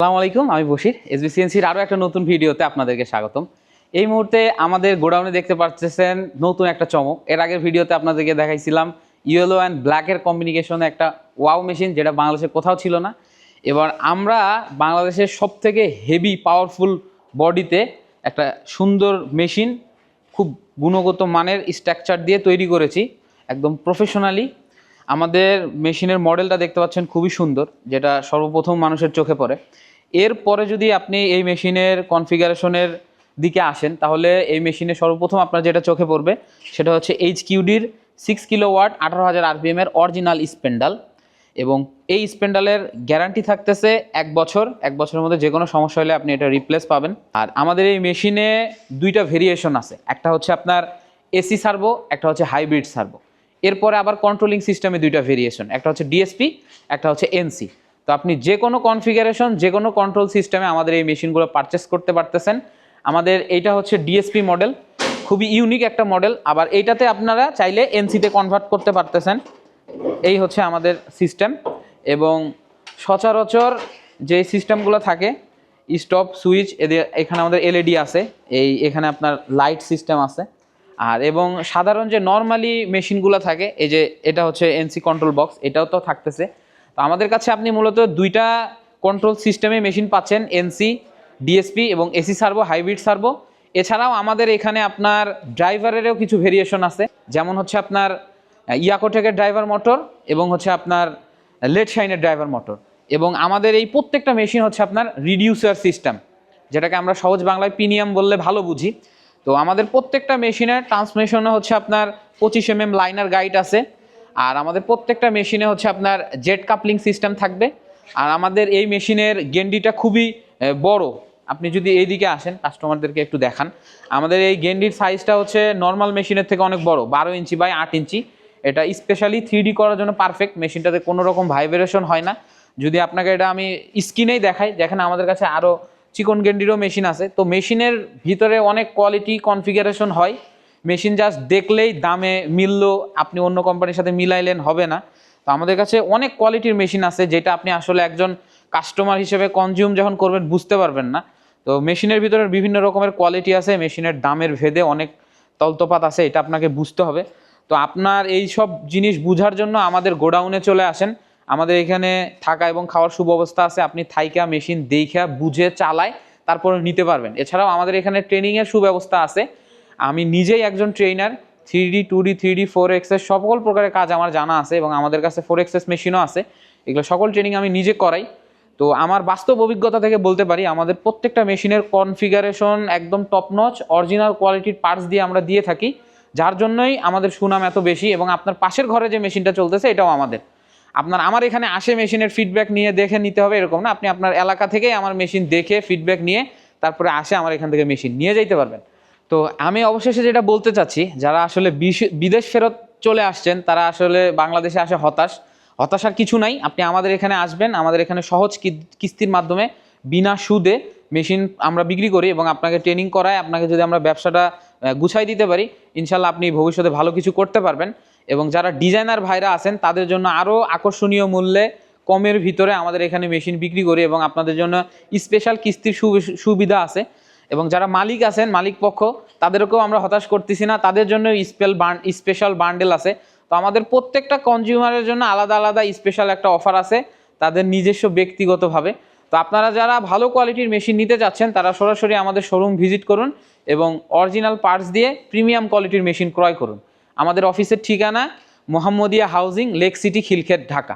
আসসালামু আলাইকুম, আমি বশির। এসবিসিএনসির আরও একটা নতুন ভিডিওতে আপনাদেরকে স্বাগতম। এই মুহূর্তে আমাদের গোডাউনে দেখতে পাচ্ছেন নতুন একটা চমক। এর আগের ভিডিওতে আপনাদেরকে দেখাইছিলাম ইয়েলো অ্যান্ড ব্ল্যাকের কম্বিনেশনে একটা ওয়াও মেশিন, যেটা বাংলাদেশে কোথাও ছিল না। এবার আমরা বাংলাদেশের সবথেকে হেভি পাওয়ারফুল বডিতে একটা সুন্দর মেশিন, খুব গুণগত মানের স্ট্রাকচার দিয়ে তৈরি করেছি, একদম প্রফেশনালি। আমাদের মেশিনের মডেলটা দেখতে পাচ্ছেন, খুবই সুন্দর, যেটা সর্বপ্রথম মানুষের চোখে পড়ে। এরপরে যদি আপনি এই মেশিনের কনফিগারেশনের দিকে আসেন, তাহলে এই মেশিনে সর্বপ্রথম আপনার যেটা চোখে পড়বে সেটা হচ্ছে HQD-র 6 কিলোওয়াট 18,000 RPM-এর অরিজিনাল স্পেন্ডাল। এবং এই স্পেন্ডালের গ্যারান্টি থাকতেছে 1 বছর। 1 বছরের মধ্যে যে কোনো সমস্যা হলে আপনি এটা রিপ্লেস পাবেন। আর আমাদের এই মেশিনে দুইটা ভেরিয়েশন আছে, একটা হচ্ছে আপনার এসি সার্ভো, একটা হচ্ছে হাইব্রিড সার্ভো। এরপরে আবার কন্ট্রোলিং সিস্টেমে দুইটা ভেরিয়েশন, একটা হচ্ছে ডিএসপি, একটা হচ্ছে এনসি। তো আপনি যে কোনো কনফিগারেশন, যে কোনো কন্ট্রোল সিস্টেমে আমাদের এই মেশিনগুলো পারচেস করতে পারতেছেন। আমাদের এইটা হচ্ছে ডিএসপি মডেল, খুবই ইউনিক একটা মডেল। আবার এইটাতে আপনারা চাইলে এনসিতে কনভার্ট করতে পারতেছেন। এই হচ্ছে আমাদের সিস্টেম। এবং সচরাচর যে সিস্টেমগুলো থাকে, স্টপ সুইচ, এদের এখানে আমাদের এলইডি আছে, এখানে আপনার লাইট সিস্টেম আছে। আর এবং সাধারণ যে নর্মালি মেশিনগুলো থাকে, এই যে এটা হচ্ছে এনসি কন্ট্রোল বক্স, এটাও তো থাকতেছে। তো আমাদের কাছে আপনি মূলত দুইটা কন্ট্রোল সিস্টেমে মেশিন পাচ্ছেন, এনসি, ডিএসপি এবং এসি সার্ভো, হাইব্রিড সার্ভো। এছাড়াও আমাদের এখানে আপনার ড্রাইভারেরও কিছু ভেরিয়েশন আছে, যেমন হচ্ছে আপনার ইয়াকোটেকের ড্রাইভার মোটর এবং হচ্ছে আপনার লেড শাইনের ড্রাইভার মোটর। এবং আমাদের এই প্রত্যেকটা মেশিন হচ্ছে আপনার রিডিউসার সিস্টেম, যেটাকে আমরা সহজ বাংলায় পিনিয়াম বললে ভালো বুঝি। তো আমাদের প্রত্যেকটা মেশিনের ট্রান্সমিশনে হচ্ছে আপনার 25 mm লাইনার গাইড আছে। আর আমাদের প্রত্যেকটা মেশিনে হচ্ছে আপনার জেট কাপলিং সিস্টেম থাকবে। আর আমাদের এই মেশিনের গেন্ডিটা খুবই বড়। আপনি যদি এইদিকে আসেন, কাস্টমারদেরকে একটু দেখান, আমাদের এই গেন্ডির সাইজটা হচ্ছে নর্মাল মেশিনের থেকে অনেক বড়, 12 ইঞ্চি বাই 8 ইঞ্চি। এটা স্পেশালি 3D করার জন্য পারফেক্ট। মেশিনটাতে কোনো রকম ভাইব্রেশন হয় না। যদি আপনাকে এটা আমি স্ক্রিনেই দেখাই, দেখেন আমাদের কাছে আরও চিকন গেন্ডিরও মেশিন আছে। তো মেশিনের ভিতরে অনেক কোয়ালিটি কনফিগারেশন হয়। মেশিন জাস্ট দেখলেই দামে মিললো, আপনি অন্য কোম্পানির সাথে মিলাইলেন হবে না। তো আমাদের কাছে অনেক কোয়ালিটির মেশিন আছে, যেটা আপনি আসলে একজন কাস্টমার হিসেবে কনজিউম যখন করবেন বুঝতে পারবেন না। তো মেশিনের ভিতরে বিভিন্ন রকমের কোয়ালিটি আছে, মেশিনের দামের ভেদে অনেক তলতফাত আছে, এটা আপনাকে বুঝতে হবে। তো আপনার এই সব জিনিস বুঝার জন্য আমাদের গোডাউনে চলে আসেন। আমাদের এখানে থাকা এবং খাওয়ার সুব্যবস্থা আছে, আপনি থাইকা মেশিন দেখা বুঝে চালায় তারপরে নিতে পারবেন। এছাড়াও আমাদের এখানে ট্রেনিংয়ের সুব্যবস্থা আছে। আমি নিজেই একজন trainer, 3D 2D 3D 4XS সকল প্রকারের কাজ আমার জানা আছে। এবং আমাদের কাছে 4XS মেশিনও আছে। এগুলো সকল ট্রেনিং আমি নিজে করাই। তো আমার বাস্তব অভিজ্ঞতা থেকে বলতে পারি, আমাদের প্রত্যেকটা মেশিনের কনফিগারেশন একদম টপ নচ, অরিজিনাল কোয়ালিটির পার্টস দিয়ে আমরা দিয়ে থাকি, যার জন্যই আমাদের সুনাম এত বেশি। এবং আপনার পাশের ঘরে যে মেশিনটা চলতেছে, এটাও আমাদের। আমার এখানে আসে মেশিনের ফিডব্যাক নিয়ে দেখে নিতে হবে এরকম না, আপনি আপনার এলাকা থেকেই আমার মেশিন দেখে ফিডব্যাক নিয়ে তারপরে আসে আমার এখান থেকে মেশিন নিয়ে যাইতে পারবেন। তো আমি অবশেষে যেটা বলতে চাচ্ছি, যারা আসলে বিদেশ ফেরত চলে আসছেন, তারা আসলে বাংলাদেশে আসে হতাশার কিছু নাই। আপনি আমাদের এখানে আসবেন, আমাদের এখানে সহজ কিস্তির মাধ্যমে বিনা সুদে মেশিন আমরা বিক্রি করি এবং আপনাকে ট্রেনিং করায়। আপনাকে যদি আমরা ব্যবসাটা গুছাই দিতে পারি, ইনশাল্লাহ আপনি ভবিষ্যতে ভালো কিছু করতে পারবেন। এবং যারা ডিজাইনার ভাইরা আছেন, তাদের জন্য আরও আকর্ষণীয় মূল্যে কমের ভিতরে আমাদের এখানে মেশিন বিক্রি করি এবং আপনাদের জন্য স্পেশাল কিস্তির সুবিধা আছে। এবং যারা মালিক আছেন, মালিক পক্ষ, তাদেরকেও আমরা হতাশ করতেছি না, তাদের জন্য স্পেশাল বান্ডেল আছে। তো আমাদের প্রত্যেকটা কনজিউমারের জন্য আলাদা আলাদা স্পেশাল একটা অফার আছে, তাদের নিজস্ব ব্যক্তিগতভাবে। তো আপনারা যারা ভালো কোয়ালিটির মেশিন নিতে চাচ্ছেন, তারা সরাসরি আমাদের শোরুম ভিজিট করুন এবং অরিজিনাল পার্টস দিয়ে প্রিমিয়াম কোয়ালিটির মেশিন ক্রয় করুন। আমাদের অফিসের ঠিকানা Mohammadia housing, lake city, Khilkhet, Dhaka.